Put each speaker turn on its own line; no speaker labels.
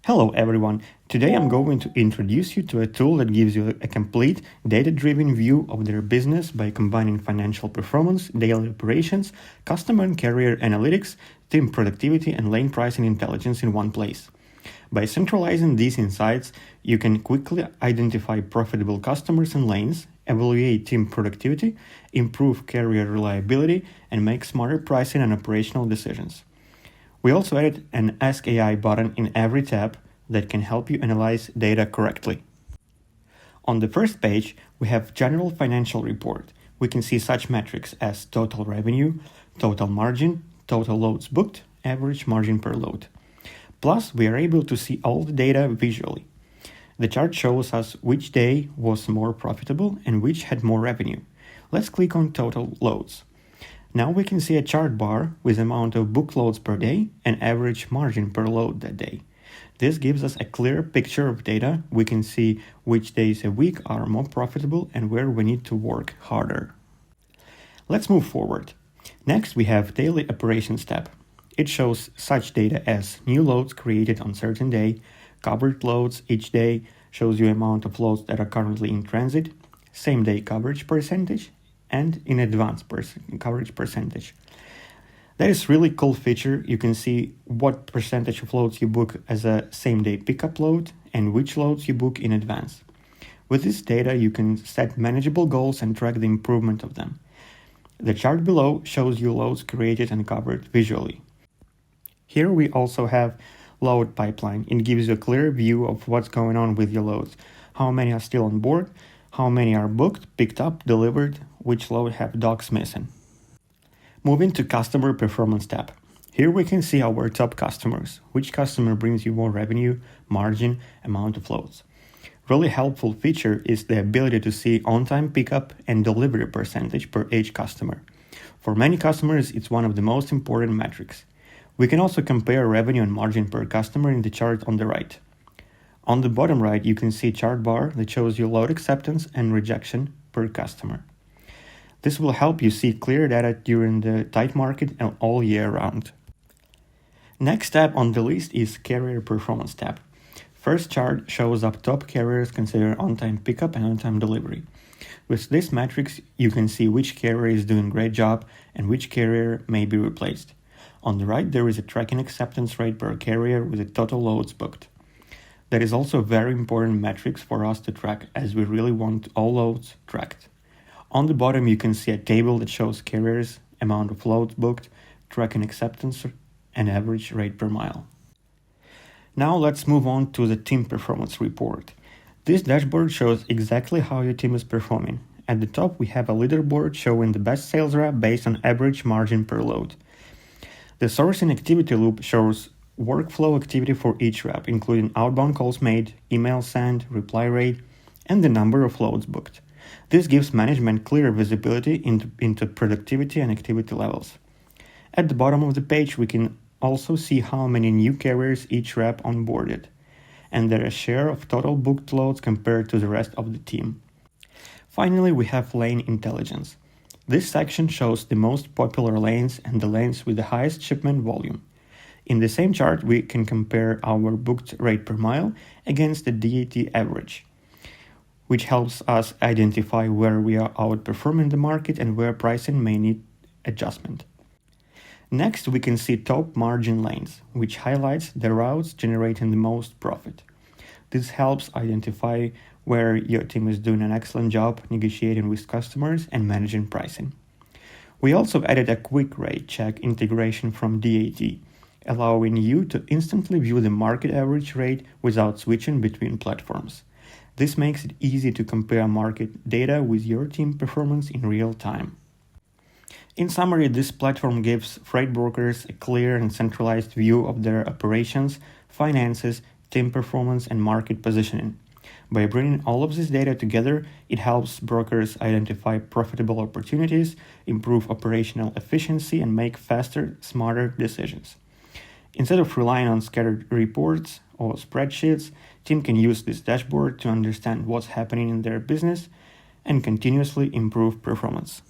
Hello everyone, today I'm going to introduce you to a tool that gives you a complete data-driven view of their business by combining financial performance, daily operations, customer and carrier analytics, team productivity and lane pricing intelligence in one place. By centralizing these insights, you can quickly identify profitable customers and lanes, evaluate team productivity, improve carrier reliability, and make smarter pricing and operational decisions. We also added an Ask AI button in every tab that can help you analyze data correctly. On the first page, we have General Financial Report. We can see such metrics as total revenue, total margin, total loads booked, average margin per load. Plus, we are able to see all the data visually. The chart shows us which day was more profitable and which had more revenue. Let's click on total loads. Now we can see a chart bar with amount of booked loads per day and average margin per load that day. This gives us a clear picture of data. We can see which days a week are more profitable and where we need to work harder. Let's move forward. Next, we have Daily Operations tab. It shows such data as new loads created on certain day, covered loads each day, shows you amount of loads that are currently in transit, same day coverage percentage, and in advance coverage percentage. That is really cool feature. You can see what percentage of loads you book as a same day pickup load and which loads you book in advance. With this data, you can set manageable goals and track the improvement of them. The chart below shows you loads created and covered visually. Here we also have load pipeline. It gives you a clear view of what's going on with your loads, how many are still on board, how many are booked, picked up, delivered, which load have docs missing. Moving to Customer Performance tab. Here we can see our top customers, which customer brings you more revenue, margin, amount of loads. Really helpful feature is the ability to see on-time pickup and delivery percentage per each customer. For many customers, it's one of the most important metrics. We can also compare revenue and margin per customer in the chart on the right. On the bottom right, you can see a chart bar that shows you load acceptance and rejection per customer. This will help you see clear data during the tight market and all year round. Next tab on the list is Carrier Performance tab. First chart shows up top carriers considered on-time pickup and on-time delivery. With this matrix, you can see which carrier is doing a great job and which carrier may be replaced. On the right, there is a tracking acceptance rate per carrier with the total loads booked. That is also a very important metrics for us to track as we really want all loads tracked. On the bottom, you can see a table that shows carriers, amount of loads booked, tracking acceptance, and average rate per mile. Now let's move on to the team performance report. This dashboard shows exactly how your team is performing. At the top, we have a leaderboard showing the best sales rep based on average margin per load. The sourcing activity loop shows workflow activity for each rep, including outbound calls made, email sent, reply rate, and the number of loads booked. This gives management clear visibility into productivity and activity levels. At the bottom of the page, we can also see how many new carriers each rep onboarded, and their share of total booked loads compared to the rest of the team. Finally, we have lane intelligence. This section shows the most popular lanes and the lanes with the highest shipment volume. In the same chart, we can compare our booked rate per mile against the DAT average, which helps us identify where we are outperforming the market and where pricing may need adjustment. Next, we can see top margin lanes, which highlights the routes generating the most profit. This helps identify where your team is doing an excellent job negotiating with customers and managing pricing. We also added a quick rate check integration from DAT, allowing you to instantly view the market average rate without switching between platforms. This makes it easy to compare market data with your team performance in real time. In summary, this platform gives freight brokers a clear and centralized view of their operations, finances, team performance, and market positioning. By bringing all of this data together, it helps brokers identify profitable opportunities, improve operational efficiency, and make faster, smarter decisions. Instead of relying on scattered reports or spreadsheets, team can use this dashboard to understand what's happening in their business and continuously improve performance.